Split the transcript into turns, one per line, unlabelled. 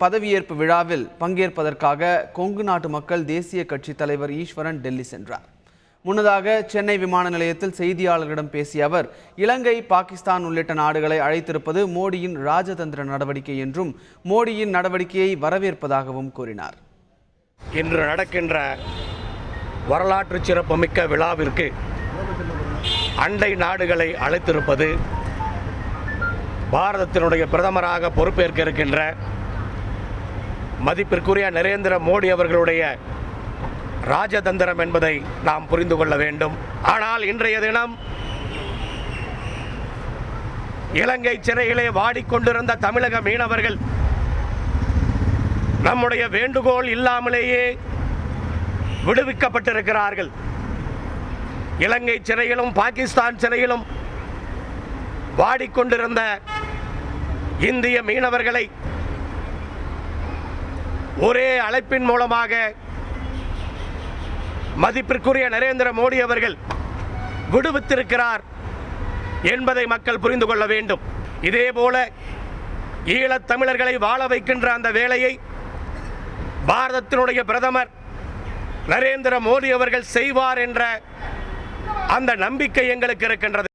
பதவியேற்பு விழாவில் பங்கேற்பதற்காக கொங்கு நாட்டு மக்கள் தேசிய கட்சி தலைவர் ஈஸ்வரன் டெல்லி சென்றார். முன்னதாக சென்னை விமான நிலையத்தில் செய்தியாளர்களிடம் பேசிய அவர், இலங்கை, பாகிஸ்தான் உள்ளிட்ட நாடுகளை அழைத்திருப்பது மோடியின் ராஜதந்திர நடவடிக்கை என்றும் மோடியின் நடவடிக்கையை வரவேற்பதாகவும் கூறினார்.
இன்று நடக்கின்ற வரலாற்று சிறப்புமிக்க விழாவிற்கு அண்டை நாடுகளை அழைத்திருப்பது பாரதத்தினுடைய பிரதமராக பொறுப்பேற்க இருக்கின்ற மதிப்பிற்குரிய நரேந்திர மோடி அவர்களுடைய ராஜதந்திரம் என்பதை நாம் புரிந்து கொள்ள வேண்டும். ஆனால் இன்றைய தினம் இலங்கை சிறையிலே வாடிக்கொண்டிருந்த தமிழக மீனவர்கள் நம்முடைய வேண்டுகோள் இல்லாமலேயே விடுவிக்கப்பட்டிருக்கிறார்கள். இலங்கை சிறையிலும் பாகிஸ்தான் சிறையிலும் வாடிக்கொண்டிருந்த இந்திய மீனவர்களை ஒரே அழைப்பின் மூலமாக மதிப்பிற்குரிய நரேந்திர மோடி அவர்கள் விடுவித்திருக்கிறார் என்பதை மக்கள் புரிந்து கொள்ள வேண்டும். இதேபோல ஈழத் தமிழர்களை வாழ வைக்கின்ற அந்த வேலையை பாரதத்தினுடைய பிரதமர் நரேந்திர மோடி அவர்கள் செய்வார் என்ற அந்த நம்பிக்கை எங்களுக்கு இருக்கின்றது.